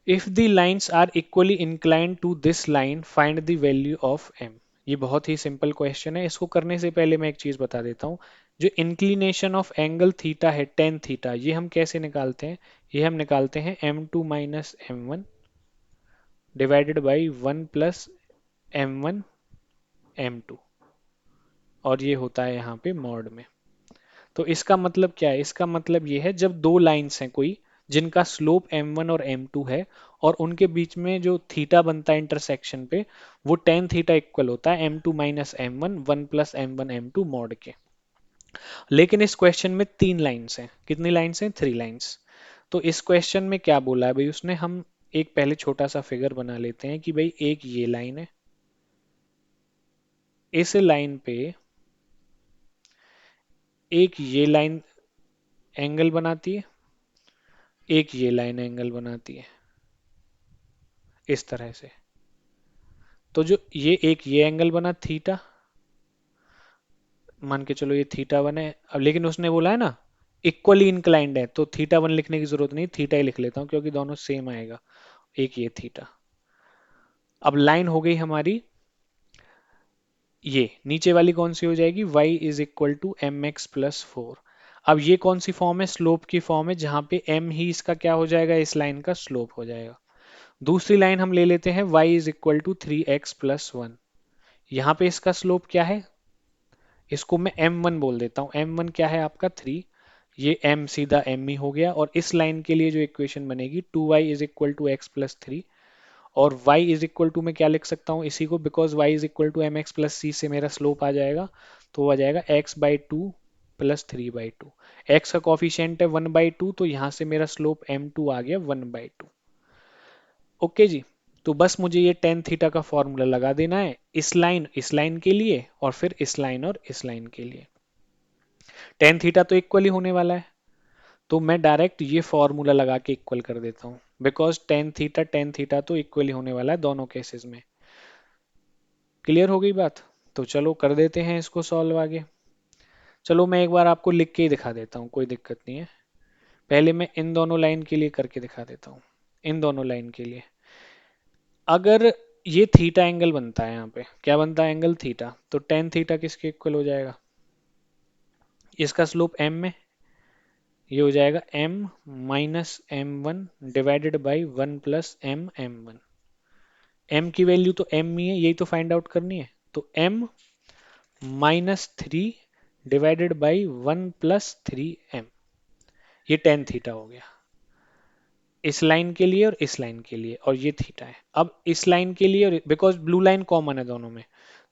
If the lines are equally inclined to this line find the value of M. ये बहुत ही simple question है। इसको करने से पहले मैं एक चीज बता देता हूँ। जो इंक्लिनेशन ऑफ एंगल थीटा है टेन थीटा, ये हम कैसे निकालते हैं? ये हम निकालते हैं M two minus M one divided by one plus M one M two, और ये होता है यहाँ पे मॉड में। तो इसका मतलब क्या है? इसका मतलब ये है जब दो लाइंस हैं कोई जिनका स्लोप m1 और m2 है, और उनके बीच में जो थीटा बनता है इंटरसेक्शन पे, वो टेन थीटा इक्वल होता है m2 minus M one one plus M one M two mod के। लेकिन इस क्वेश्चन में तीन लाइंस हैं। कितनी लाइंस हैं? Three lines. तो इस क्वेश्चन में क्या बोला है भाई उसने? हम एक पहले छोटा सा फिगर बना लेते हैं कि भाई एक ये लाइन है, इस लाइन पे एक ये लाइन एंगल बनाती है, एक ये लाइन एंगल बनाती है, इस तरह से। तो जो ये एंगल बना थीटा, मान के चलो ये थीटा वन है। अब लेकिन उसने बोला है ना इक्वली इंक्लाइंड है, तो थीटा वन लिखने की जरूरत नहीं, थीटा ही लिख लेता हूँ क्योंकि दोनों सेम आएगा। एक ये थीटा। अब लाइन हो गई हमारी, ये नीचे वाली कौन सी हो जाएगी? y is equal to M x plus four. अब ये कौन सी फॉर्म है? स्लोप की फॉर्म है, जहां पे m ही इसका क्या हो जाएगा? इस लाइन का स्लोप हो जाएगा। दूसरी लाइन हम ले लेते हैं y is equal to three X plus one. यहाँ पे इसका स्लोप क्या है? इसको मैं m1 बोल देता हूँ। m1 क्या है आपका? थ्री। ये m सीधा m ही हो गया। और इस लाइन के लिए जो इक्वेशन बनेगी, two y is equal to x plus three. और y इज इक्वल टू मैं क्या लिख सकता हूँ इसी को? Because y is equal to M x plus c से मेरा स्लोप आ जाएगा। तो वो आ जाएगा x by two plus three by two. X का कॉफिशियंट है वन बाई टू, तो यहाँ से मेरा स्लोप m2 आ गया वन बाई टू। ओके जी। तो बस मुझे ये टेन थीटा का फॉर्मूला लगा देना है इस लाइन के लिए, और फिर इस लाइन और इस लाइन के लिए। टेन थीटा तो इक्वल ही होने वाला है, तो मैं डायरेक्ट ये फॉर्मूला लगा के इक्वल कर देता हूँ। बिकॉज टेन थीटा तो इक्वल ही होने वाला है दोनों केसेस में। क्लियर हो गई बात? तो चलो कर देते हैं इसको सॉल्व आगे। चलो मैं एक बार आपको लिख के ही दिखा देता हूँ, कोई दिक्कत नहीं है। पहले मैं इन दोनों लाइन के लिए करके दिखा देता हूँ। इन दोनों लाइन के लिए अगर ये थीटा एंगल बनता है, यहाँ पे क्या बनता है? Angle theta. तो टेन थीटा किसके इक्वल हो जाएगा? इसका स्लोप एम में, ये हो जाएगा m minus M one divided by one plus M M one. एम की वैल्यू तो m ही है, यही तो फाइंड आउट करनी है। तो m minus three divided by one plus three M. ये टेन थीटा हो गया इस लाइन के लिए और इस लाइन के लिए, और ये थीटा है। अब इस लाइन के लिए, और बिकॉज ब्लू लाइन कॉमन है दोनों में,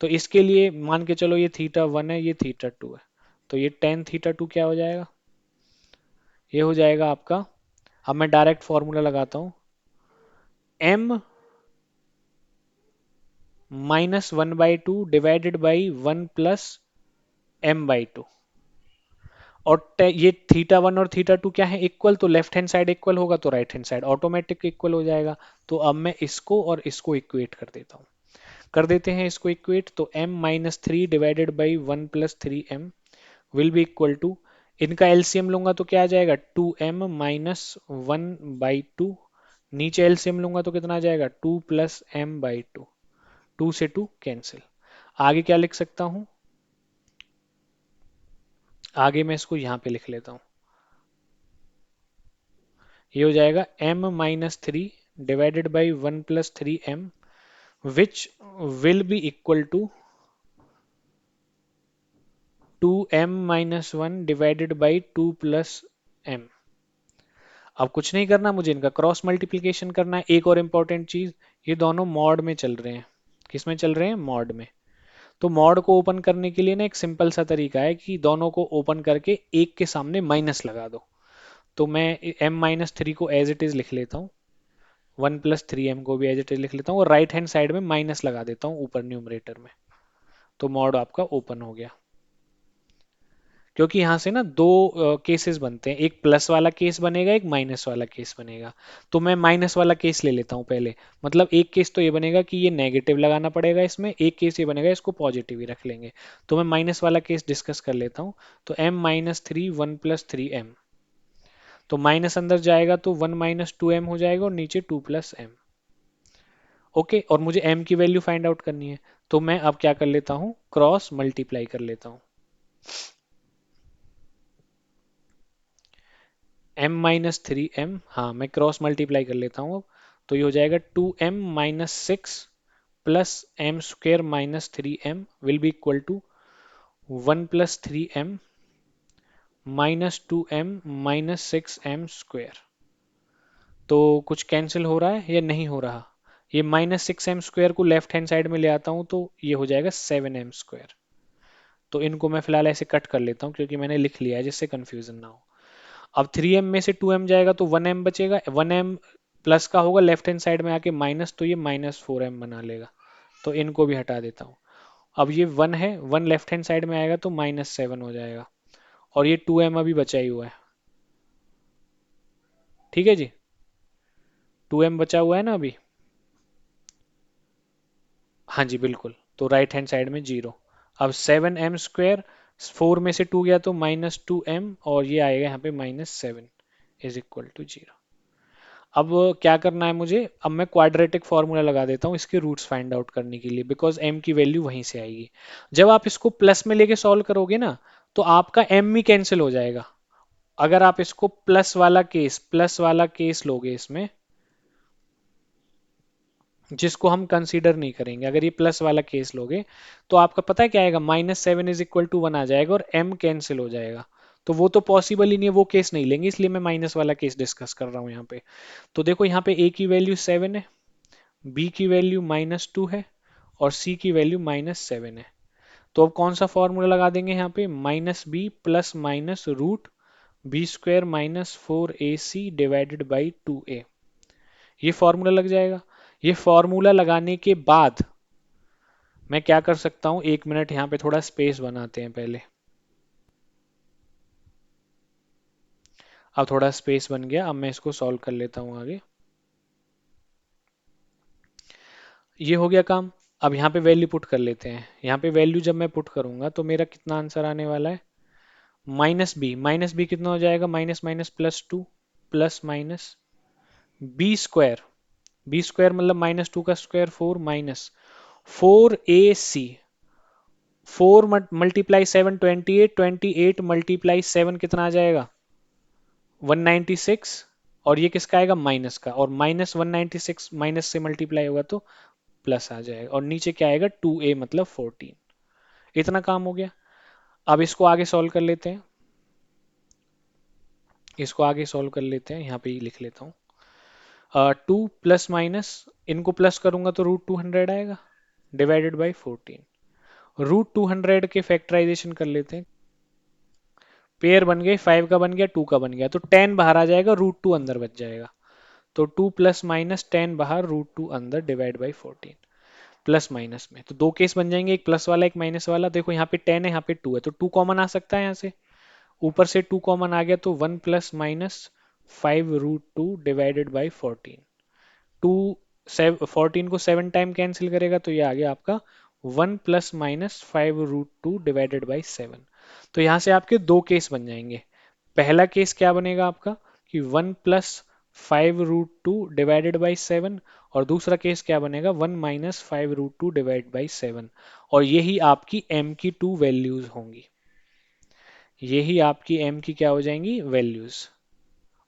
तो इसके लिए मान के चलो ये थीटा वन है, ये थीटा टू है। तो ये टेन थीटा टू क्या हो जाएगा? ये हो जाएगा आपका, अब मैं डायरेक्ट फॉर्मूला लगाता हूँ, m minus one by two divided by one plus M by two. और ये थीटा वन और थीटा टू क्या है? इक्वल। तो लेफ्ट हैंड साइड इक्वल होगा तो right hand side automatic equal हो जाएगा। तो अब मैं इसको और इसको इक्वेट कर देता हूँ। कर देते हैं इसको इक्वेट। तो m minus three divided by one plus three M will be equal to, इनका एलसीएम लूंगा तो क्या आ जाएगा? Two M minus one by two. नीचे एलसीएम लूंगा तो कितना आ जाएगा? Two plus M by two. Two से टू कैंसिल। आगे क्या लिख सकता हूँ? आगे मैं इसको यहाँ पे लिख लेता हूँ। ये हो जाएगा m minus three divided by one plus three M which will be equal to two M minus one divided by two plus M. अब कुछ नहीं करना मुझे, इनका क्रॉस मल्टीप्लीकेशन करना है। एक और इम्पॉर्टेंट चीज, ये दोनों मॉड में चल रहे हैं। किस में चल रहे हैं? मॉड में। तो मॉड को ओपन करने के लिए ना एक सिंपल सा तरीका है कि दोनों को ओपन करके एक के सामने माइनस लगा दो। तो मैं m माइनस थ्री को एज इट इज लिख लेता हूँ, वन प्लस थ्री एम को भी एज इट इज लिख लेता हूँ, और राइट हैंड साइड में माइनस लगा देता हूँ ऊपर न्यूमरेटर में। तो मॉड आपका ओपन हो गया। क्योंकि यहाँ से ना दो केसेस बनते हैं, एक प्लस वाला केस बनेगा, एक माइनस वाला केस बनेगा। तो मैं माइनस वाला केस ले लेता हूँ पहले। मतलब एक केस तो ये बनेगा कि ये नेगेटिव लगाना पड़ेगा इसमें, एक केस ये बनेगा इसको पॉजिटिव ही रख लेंगे। तो मैं माइनस वाला केस डिस्कस कर लेता हूँ। तो m minus three one plus three M. तो माइनस अंदर जाएगा तो 1 - 2m हो जाएगा और नीचे 2 + m। ओके, और मुझे m की वैल्यू फाइंड आउट करनी है, तो मैं अब क्या कर लेता हूँ, क्रॉस मल्टीप्लाई कर लेता हूँ। m - 3m, हाँ मैं क्रॉस मल्टीप्लाई कर लेता हूँ अब। तो ये हो जाएगा 2m - 6 plus m² - 3m will be equal to 1 + 3m -2m - 6m²। तो कुछ कैंसिल हो रहा है या नहीं हो रहा? ये -6m² को लेफ्ट हैंड साइड में ले आता हूँ तो ये हो जाएगा 7m²। तो इनको मैं फिलहाल ऐसे कट कर लेता हूँ क्योंकि मैंने लिख लिया है जिससे कंफ्यूजन ना हो। अब 3m में से 2m जाएगा तो 1m बचेगा, 1m प्लस का होगा लेफ्ट हैंड साइड में आके माइनस, तो ये -4m बना लेगा। तो इनको भी हटा देता हूँ। अब ये 1 है, 1 लेफ्ट हैंड साइड में आएगा तो -7 हो जाएगा, और ये 2m अभी बचा ही हुआ है। ठीक है जी, 2m बचा हुआ है ना अभी। हाँ जी बिल्कुल, तो राइट हैंड साइड में 0। अब 7m², 4 में से 2 गया तो -2m, और ये आएगा यहाँ पे -7 इज इक्वल टू 0। अब क्या करना है मुझे, अब मैं क्वाड्रेटिक फार्मूला लगा देता हूँ इसके रूट्स फाइंड आउट करने के लिए, बिकॉज m की वैल्यू वहीं से आएगी। जब आप इसको प्लस में लेके सॉल्व करोगे ना, तो आपका m ही कैंसिल हो जाएगा। अगर आप इसको प्लस वाला केस लोगे इसमें, जिसको हम कंसीडर नहीं करेंगे, अगर ये प्लस वाला केस लोगे, तो आपका पता है क्या आएगा, -7 इज इक्वल टू 1 आ जाएगा और m कैंसिल हो जाएगा। तो वो तो पॉसिबल ही नहीं है, वो केस नहीं लेंगे, इसलिए मैं माइनस वाला केस डिस्कस कर रहा हूँ यहाँ पे। तो देखो यहाँ पे a की वैल्यू 7 है, b की वैल्यू -2 है, और c की वैल्यू -7 है। तो अब कौन सा फॉर्मूला लगा देंगे यहाँ पे, -b plus minus root b² -4ac divided by 2a। ये फॉर्मूला लग जाएगा। ये फॉर्मूला लगाने के बाद मैं क्या कर सकता हूँ, 1 मिनट यहाँ पे थोड़ा स्पेस बनाते हैं पहले। अब थोड़ा स्पेस बन गया, अब मैं इसको सॉल्व कर लेता हूँ आगे। ये हो गया काम। अब यहाँ पे वैल्यू पुट कर लेते हैं। यहाँ पे वैल्यू जब मैं पुट करूंगा तो मेरा कितना आंसर आने वाला है, -b कितना हो जाएगा, minus minus +2 plus minus b² मतलब -2 का square 4 minus 4ac, 4 multiply 7 28, 28 multiply 7 कितना आ जाएगा, 196। और ये किसका आएगा, माइनस का, और -196 माइनस से मल्टीप्लाई होगा तो प्लस आ जाएगा, और नीचे क्या आएगा 2a मतलब 14। इतना काम हो गया। अब इसको आगे सॉल्व कर लेते हैं, इसको आगे सॉल्व कर लेते हैं, यहाँ पे ही लिख लेता हूँ। 2 प्लस माइनस, इनको प्लस करूंगा तो √200 आएगा डिवाइडेड बाई 14। √200 के फैक्टराइजेशन कर लेते हैं। पेयर बन गए, 5 का बन गया, 2 का बन गया, तो 10 बाहर आ जाएगा, √2 अंदर बच जाएगा। तो 2 प्लस माइनस 10 बाहर, √2 अंदर डिवाइड बाई 14। प्लस माइनस में तो दो केस बन जाएंगे, एक प्लस वाला एक माइनस वाला। देखो यहाँ पे 10 है, यहाँ पे 2 है, तो 2 कॉमन आ सकता है यहाँ से। ऊपर से 2 कॉमन आ गया तो 1 प्लस माइनस 5 √2 डिवाइडेड बाई 14। 14 को 7 टाइम कैंसिल करेगा तो ये आ गया आपका 1 प्लस माइनस 5 √2 डिवाइडेड बाई 7। तो यहाँ से आपके दो केस बन जाएंगे। पहला केस क्या बनेगा आपका कि 1 प्लस 5 √2 डिवाइडेड बाई 7, और दूसरा केस क्या बनेगा 1 माइनस 5 √2 डिवाइड बाई 7। और यही आपकी m की टू वैल्यूज होंगी, यही आपकी m की क्या हो जाएंगी, वैल्यूज।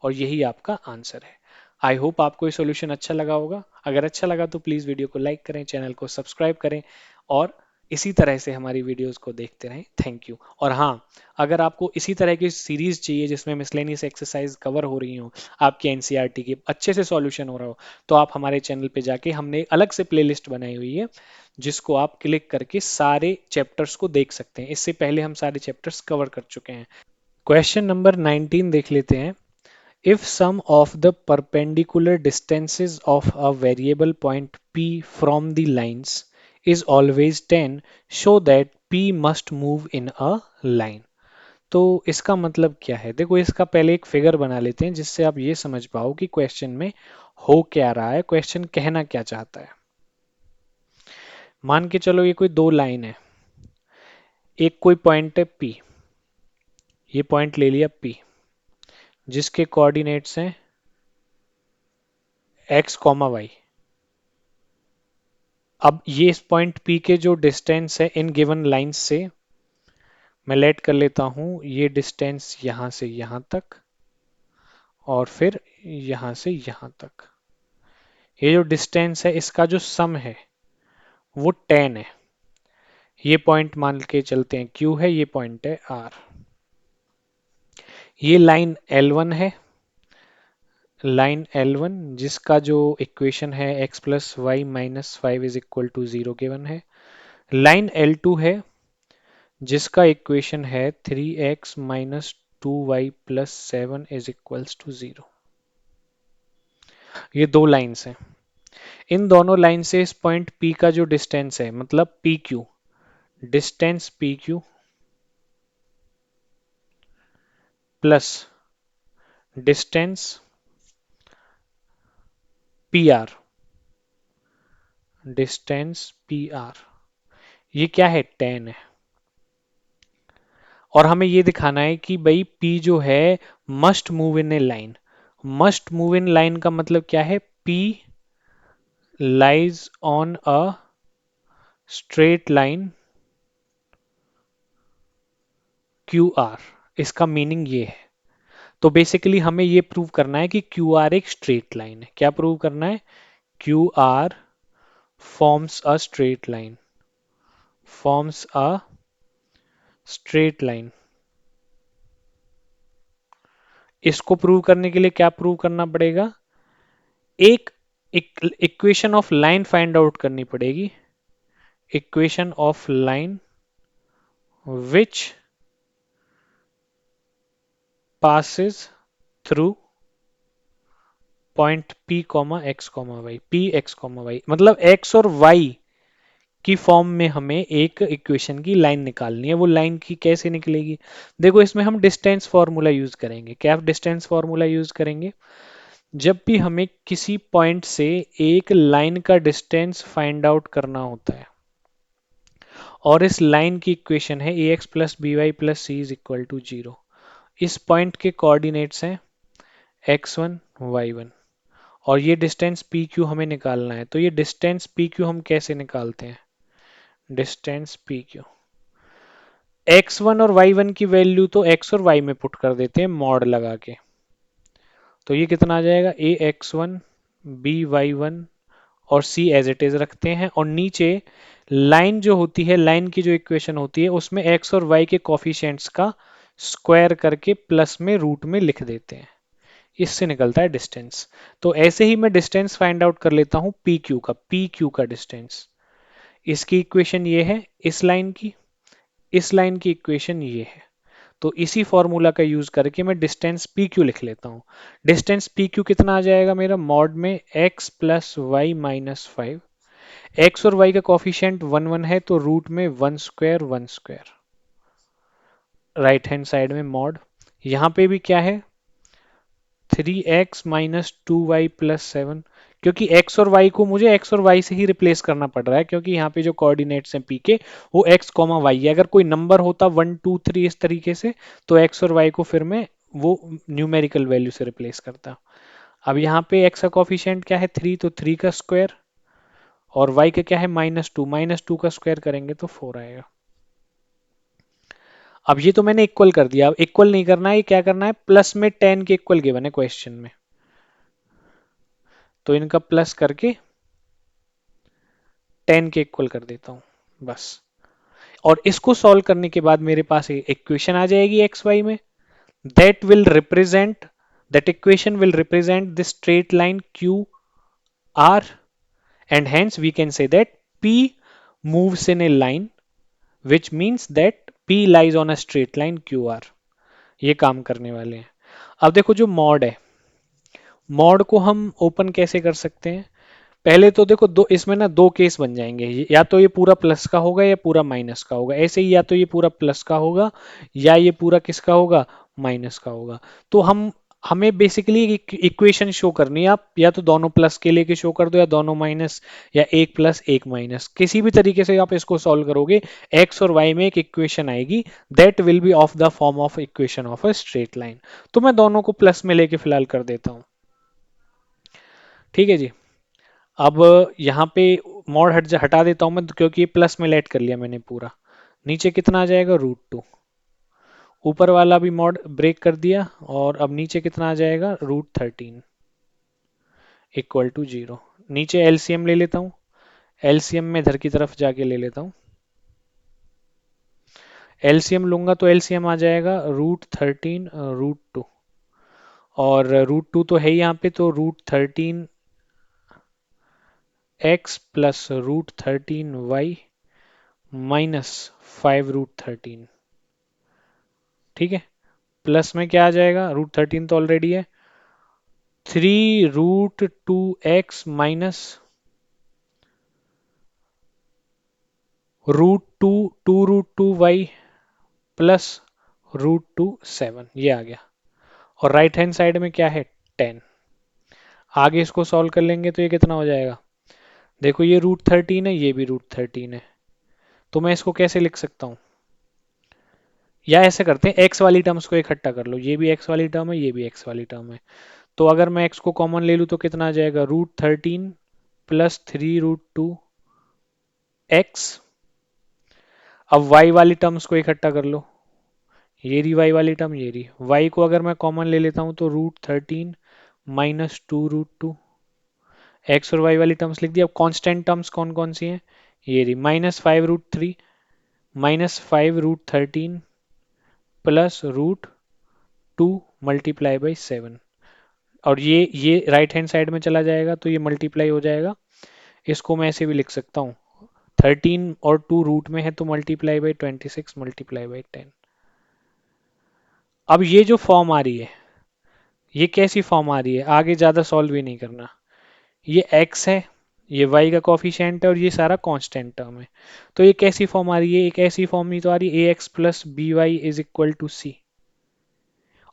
और यही आपका आंसर है। आई होप आपको ये सॉल्यूशन अच्छा लगा होगा। अगर अच्छा लगा तो प्लीज़ वीडियो को लाइक करें, चैनल को सब्सक्राइब करें, और इसी तरह से हमारी वीडियोस को देखते रहें। Thank you. और हाँ, अगर आपको इसी तरह की सीरीज चाहिए जिसमें मिसलेनियस एक्सरसाइज कवर हो रही हो, आपकी एनसीईआरटी की अच्छे से सॉल्यूशन हो रहा हो, तो आप हमारे चैनल पे जाके, हमने अलग से प्लेलिस्ट बनाई हुई है जिसको आप क्लिक करके सारे चैप्टर्स को देख सकते हैं। इससे पहले हम सारे चैप्टर्स कवर कर चुके हैं। क्वेश्चन नंबर 19 देख लेते हैं। If sum of the perpendicular distances of a variable point P from the lines is always 10, show that P must move in a line। तो इसका मतलब क्या है, देखो इसका पहले एक फिगर बना लेते हैं जिससे आप ये समझ पाओ कि क्वेश्चन में हो क्या रहा है, क्वेश्चन कहना क्या चाहता है। मान के चलो ये कोई दो लाइन है, एक कोई पॉइंट है P, ये पॉइंट ले लिया P, जिसके कोऑर्डिनेट्स हैं एक्स कॉमा वाई। अब ये इस पॉइंट पी के जो डिस्टेंस है इन गिवन लाइंस से, मैं लेट कर लेता हूं ये डिस्टेंस यहां से यहां तक और फिर यहां से यहां तक। ये जो डिस्टेंस है इसका जो सम है वो 10 है। ये पॉइंट मान के चलते हैं Q है, ये पॉइंट है R। ये लाइन L1 है, लाइन L1 जिसका जो इक्वेशन है x plus Y minus five is equal to 0 given है। लाइन L2 है जिसका इक्वेशन है 3x minus 2y plus 7 is equals to 0। ये दो लाइंस हैं। इन दोनों लाइन से इस पॉइंट P का जो डिस्टेंस है मतलब PQ, distance PQ plus distance PR, distance PR, ये क्या है 10 है। और हमें ये दिखाना है कि भाई P जो है must move in A line. Must move in line का मतलब क्या है, P lies on a straight line QR। इसका मीनिंग ये है। तो बेसिकली हमें ये प्रूव करना है कि QR एक स्ट्रेट लाइन है। क्या प्रूव करना है, QR forms a straight line, forms a straight line. इसको प्रूव करने के लिए क्या प्रूव करना पड़ेगा, एक equation of line find out करनी पड़ेगी। Equation of line which passes through point P comma x comma Y, P x comma Y मतलब x और y की फॉर्म में हमें एक इक्वेशन की लाइन निकालनी है। वो लाइन की कैसे निकलेगी, देखो इसमें हम डिस्टेंस फॉर्मूला यूज करेंगे। क्या डिस्टेंस फॉर्मूला यूज करेंगे, जब भी हमें किसी पॉइंट से एक लाइन का डिस्टेंस फाइंड आउट करना होता है और इस लाइन की इक्वेशन है ax plus B Y plus C is equal to 0। इस पॉइंट के कोऑर्डिनेट्स हैं x1 y1 और ये डिस्टेंस PQ हमें निकालना है। तो ये डिस्टेंस PQ हम कैसे निकालते हैं, डिस्टेंस PQ x1 और y1 की वैल्यू तो x और y में पुट कर देते हैं मॉड लगा के। तो ये कितना आ जाएगा, ax1 by1 और c एज इट इज रखते हैं और नीचे लाइन जो होती है, लाइन की जो इक्वेशन होती है उसमें x और y के कॉफिशिएंट्स का स्क्वायर करके प्लस में रूट में लिख देते हैं। इससे निकलता है डिस्टेंस। तो ऐसे ही मैं डिस्टेंस फाइंड आउट कर लेता हूं PQ का डिस्टेंस। इसकी इक्वेशन ये है, इस लाइन की इक्वेशन ये है। तो इसी फॉर्मूला का यूज करके मैं डिस्टेंस PQ लिख लेता हूं। डिस्टेंस PQ कितना आ जाएगा मेरा, मॉड में x plus Y minus five. X और y का कॉफिशिएंट 1 1 है तो रूट में 1 स्क्वायर राइट हैंड साइड में मॉड। यहाँ पे भी क्या है, 3x माइनस 2y प्लस 7। क्योंकि x और y को मुझे x और y से ही रिप्लेस करना पड़ रहा है क्योंकि यहाँ पे जो कोऑर्डिनेट्स हैं p के वो x कॉमा y है। अगर कोई नंबर होता 1 2 3 इस तरीके से तो x और y को फिर मैं वो न्यूमेरिकल वैल्यू से रिप्लेस करता। अब यहाँ पे x का कॉफिशिएंट क्या है 3, तो 3 का स्क्वायर और y का क्या है -2 का स्क्वायर करेंगे तो 4 आएगा। अब ये तो मैंने इक्वल कर दिया। अब इक्वल नहीं करना है, ये क्या करना है, प्लस में 10 के इक्वल गिवन है क्वेश्चन में, तो इनका प्लस करके 10 के इक्वल कर देता हूं बस। और इसको सॉल्व करने के बाद मेरे पास इक्वेशन आ जाएगी एक्स वाई में, that will represent that equation will represent the straight line Q R and hence we can say that P moves in a line which means that P lies on a straight line QR। ये काम करने वाले हैं। अब देखो जो mod है, mod को हम ओपन कैसे कर सकते हैं, पहले तो देखो दो इसमें ना दो केस बन जाएंगे, या तो ये पूरा प्लस का होगा या पूरा माइनस का होगा। ऐसे ही या तो ये पूरा प्लस का होगा या ये पूरा किसका होगा, माइनस का होगा। तो हम हमें बेसिकली एक इक्वेशन शो करनी है, आप या तो दोनों प्लस के लेके शो कर दो या दोनों माइनस, या एक प्लस एक माइनस, किसी भी तरीके से आप इसको सॉल्व करोगे एक्स और वाई में एक इक्वेशन आएगी that will be of the form of equation of a straight line. तो मैं दोनों को प्लस में लेके फिलहाल कर देता हूँ। ठीक है जी। अब यहाँ पे मॉड हटा देता हूँ मैं, क्योंकि ये प्लस में लेट कर लिया मैंने पूरा। नीचे कितना आ जाएगा, रूट 2। ऊपर वाला भी मॉड ब्रेक कर दिया, और अब नीचे कितना आ जाएगा, रूट 13 इक्वल टू 0। नीचे एलसीएम ले लेता हूँ, एलसीएम में इधर की तरफ जाके ले लेता हूँ। एलसीएम लूंगा तो एलसीएम आ जाएगा रूट 13 रूट 2, और रूट 2 तो है ही यहाँ पे, तो root 13 X plus root 13 Y minus 5 root 13। ठीक है। प्लस में क्या आ जाएगा, रूट 13 तो ऑलरेडी है, 3 root 2 X minus root 2 plus root 2 7, ये आ गया। और राइट हैंड साइड में क्या है, 10। आगे इसको सॉल्व कर लेंगे तो ये कितना हो जाएगा, देखो ये रूट 13 है, ये भी रूट 13 है। तो मैं इसको कैसे लिख सकता हूँ, या ऐसे करते हैं एक्स वाली टर्म्स को इकट्ठा कर लो, ये भी एक्स वाली टर्म है, ये भी एक्स वाली टर्म है। तो अगर मैं एक्स को कॉमन ले लूँ तो कितना आ जाएगा, रूट 13 प्लस 3 रूट 2 एक्स। अब वाई वाली टर्म्स को इकट्ठा कर लो, ये रही वाई वाली टर्म, ये रही वाई को अगर मैं कॉमन ले लेता हूँ तो रूट 13 माइनस 2 रूट 2। एक्स और वाई वाली टर्म्स लिख दी। अब कांस्टेंट टर्म्स कौन कौन सी हैं, ये रही -5 root 13 plus root 2 multiply by 7। और ये राइट हैंड साइड में चला जाएगा तो ये मल्टीप्लाई हो जाएगा। इसको मैं ऐसे भी लिख सकता हूँ, 13 और 2 रूट में है तो मल्टीप्लाई बाई 26 मल्टीप्लाई बाई 10। अब ये जो फॉर्म आ रही है, ये कैसी फॉर्म आ रही है, आगे ज़्यादा सॉल्व भी नहीं करना। ये x है, ये y का कॉफिशिएंट है, और ये सारा कांस्टेंट टर्म है। तो ये कैसी फॉर्म आ रही है, एक ऐसी फॉर्म ही तो आ रही है, ax plus B y is equal to c.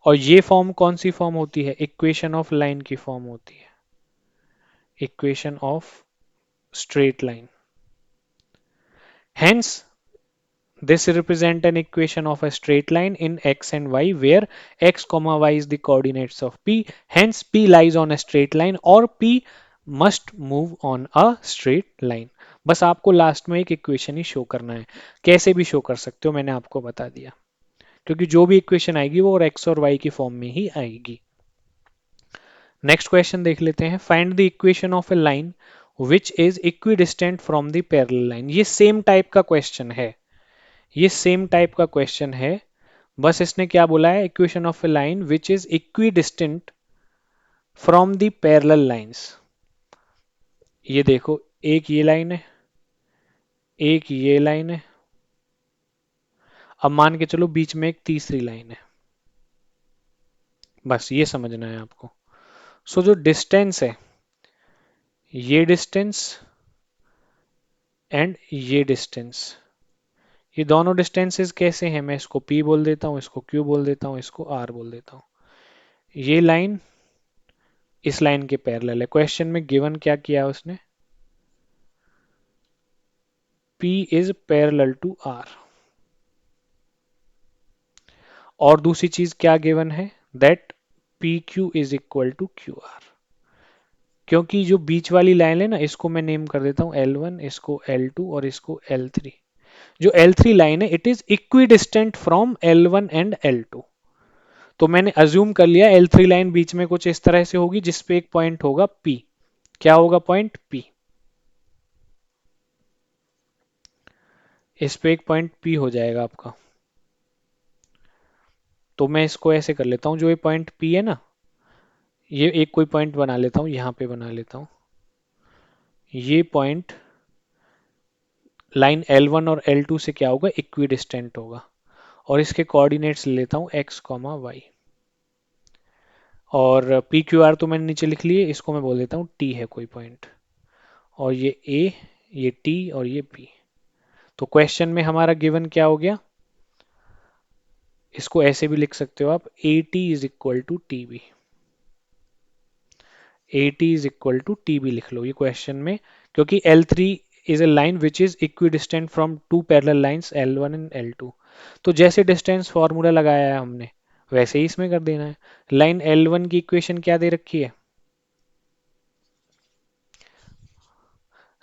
और ये फॉर्म कौन सी फॉर्म होती है, इक्वेशन ऑफ लाइन की फॉर्म होती है, equation of straight line. Hence, this represent an equation of a straight line in x and y where x comma y is the coordinates of p. Hence, p lies on a straight line or p must move on a straight line. बस आपको last में एक equation ही show करना है, कैसे भी show कर सकते हो, मैंने आपको बता दिया। क्योंकि जो भी इक्वेशन आएगी वो एक्स और वाई की फॉर्म में ही आएगी। नेक्स्ट क्वेश्चन देख लेते हैं, find the equation of A line which is equidistant from the parallel line. ये सेम टाइप का क्वेश्चन है, ये सेम टाइप का क्वेश्चन है। बस इसने क्या बोला है, equation of A line which is equidistant from the parallel lines. ये देखो, एक ये लाइन है, एक ये लाइन है, अब मान के चलो बीच में एक तीसरी लाइन है। बस ये समझना है आपको। सो जो डिस्टेंस है, ये डिस्टेंस एंड ये डिस्टेंस, ये दोनों डिस्टेंसेस कैसे हैं, मैं इसको P बोल देता हूँ, इसको Q बोल देता हूँ, इसको R बोल देता हूँ। ये लाइन इस लाइन के पैरेलल है। क्वेश्चन में गिवन क्या किया है उसने, P is parallel to R। और दूसरी चीज क्या गिवन है, that PQ is equal to QR। क्योंकि जो बीच वाली लाइन है ना, इसको मैं नेम कर देता हूँ L1, इसको L2 और इसको L3। जो L3 लाइन है, it is equidistant from L1 and L2। तो मैंने अज्यूम कर लिया L3 लाइन बीच में कुछ इस तरह से होगी, जिसपे एक पॉइंट होगा P। क्या होगा पॉइंट P, इस पे एक पॉइंट P हो जाएगा आपका। तो मैं इसको ऐसे कर लेता हूँ, जो ये पॉइंट P है ना, ये एक कोई पॉइंट बना लेता हूँ, यहाँ पे बना लेता हूँ। ये पॉइंट लाइन L1 और L2 से क्या होगा, इक्विडिस्टेंट होगा। और इसके कोऑर्डिनेट्स ले लेता हूँ x, y। और PQR तो मैंने नीचे लिख लिए, इसको मैं बोल देता हूँ T है कोई पॉइंट। और ये A, ये T और ये P। तो क्वेश्चन में हमारा गिवन क्या हो गया, इसको ऐसे भी लिख सकते हो आप, AT is equal to TB। AT is equal to TB लिख लो ये क्वेश्चन में, क्योंकि L3 is a line which is equidistant from two parallel lines L1 and L2। तो जैसे डिस्टेंस फॉर्मूला लगाया है हमने वैसे ही इसमें कर देना है। लाइन L1 की इक्वेशन क्या दे रखी है?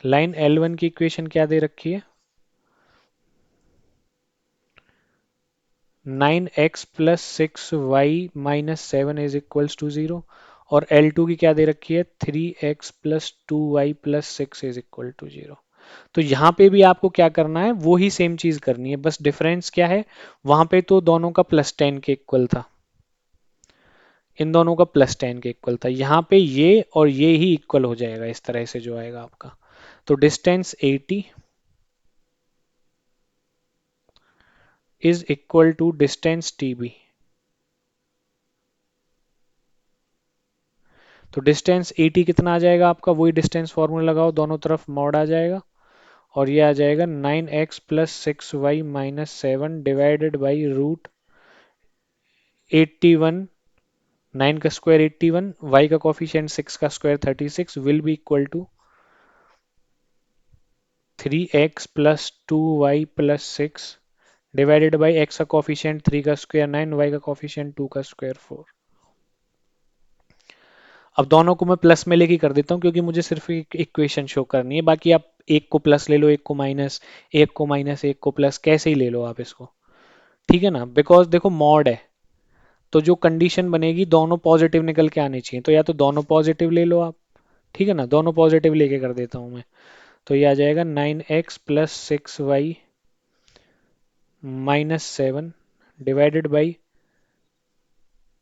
लाइन L1 की इक्वेशन क्या दे रखी है? 9x plus 6y minus 7 is equals to 0। और L2 की क्या दे रखी है? 3x plus 2y plus 6 is equal to 0। तो यहाँ पे भी आपको क्या करना है? वो ही सेम चीज करनी है, बस डिफरेंस क्या है? वहां पे तो दोनों का प्लस 10 के इक्वल था, इन दोनों का प्लस 10 के इक्वल था, यहाँ पे ये और ये ही इक्वल हो जाएगा इस तरह से जो आएगा आपका। तो distance 80 is equal to distance TB। तो डिस्टेंस 80 कितना आ जाएगा आपका? वही डिस्टेंस फॉर्मूला लगाओ, दोनों तरफ मॉड आ जाएगा और ये आ जाएगा 9x plus 6y minus 7 divided by root 81। 9 का स्क्वायर 81, y का कोफिशिएंट 6 का square 36 will be equal to 3x plus 2y plus 6 divided by x का कोफिशिएंट 3 का स्क्वायर 9, y का कोफिशिएंट 2 का स्क्वायर 4। अब दोनों को मैं प्लस में लेके कर देता हूँ क्योंकि मुझे सिर्फ एक इक्वेशन शो करनी है, बाकी आप एक को प्लस ले लो, एक को माइनस, एक को माइनस, एक को प्लस, कैसे ही ले लो आप इसको, ठीक है ना? बिकॉज देखो मॉड है, तो जो कंडीशन बनेगी दोनों पॉजिटिव निकल के आनी चाहिए, तो या तो दोनों पॉजिटिव ले लो आप, ठीक है ना? दोनों पॉजिटिव लेके कर देता हूँ मैं। तो ये आ जाएगा 9x plus 6y minus 7 divided by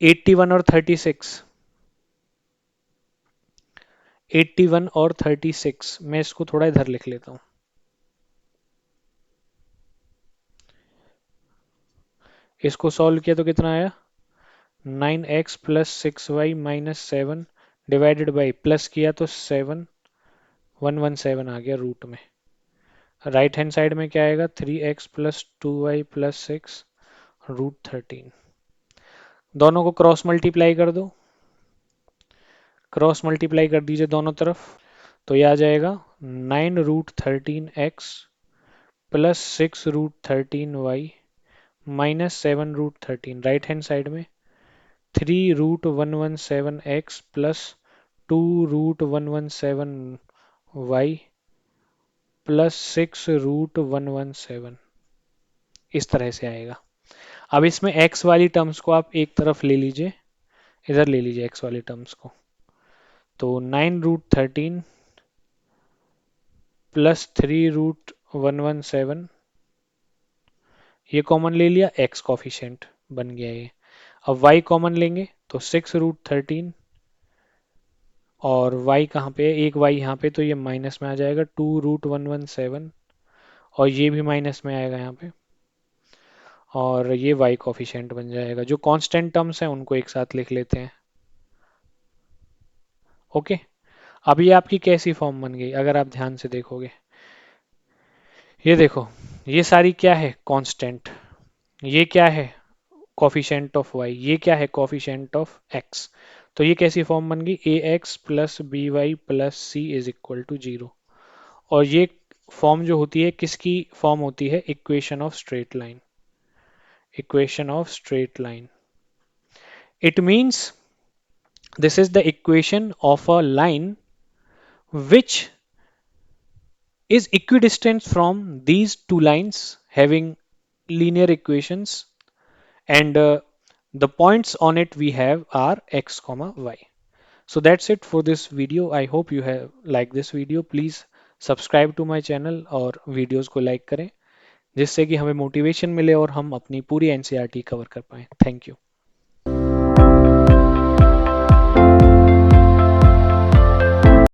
81 और 36। 81 और 36, मैं इसको थोड़ा इधर लिख लेता हूँ। इसको सॉल्व किया तो कितना आया? 9x plus 6y minus 7 divided by, plus किया तो 7, 117 आ गया रूट में। राइट हैंड साइड में क्या आएगा? 3x plus 2y plus 6 root 13। दोनों को क्रॉस मल्टीप्लाई कर दो, क्रॉस मल्टीप्लाई कर दीजिए दोनों तरफ। तो ये आ जाएगा 9 root 13x plus 6 root 13y minus 7 root 13। Right hand side में 3 root 117x plus 2 root 117y plus 6 root 117, इस तरह से आएगा। अब इसमें x वाली टर्म्स को आप एक तरफ ले लीजिए, इधर ले लीजिए x वाली टर्म्स को। तो 9 रूट 13 प्लस 3 रूट 117, ये कॉमन ले लिया, x कॉफिशिएंट बन गया ये। अब y कॉमन लेंगे तो 6 रूट 13 और y कहाँ पे है? एक y यहाँ पे, तो ये माइनस में आ जाएगा 2 रूट 117 और ये भी माइनस में आएगा यहाँ पे, और ये y कॉफिशिएंट बन जाएगा। जो कांस्टेंट टर्म्स हैं उनको एक साथ लिख लेते हैं। ओके, अब ये आपकी कैसी फॉर्म बन गई अगर आप ध्यान से देखोगे? ये देखो, ये सारी क्या है? कांस्टेंट। ये क्या है? Coefficient of y। ये क्या है? Coefficient of x। तो ये कैसी फॉर्म बन गई? ax plus B Y plus C is equal to 0। और ये फॉर्म जो होती है किसकी फॉर्म होती है? Equation of straight line. Equation of straight line, it means this is the equation of a line which is equidistant from these two lines having linear equations, and the points on it we have are x comma y. So that's it for this video. I hope you have liked this video. Please subscribe to my channel और videos को like करें जिससे कि हमें motivation मिले और हम अपनी पूरी NCERT कवर कर पाएं। Thank you.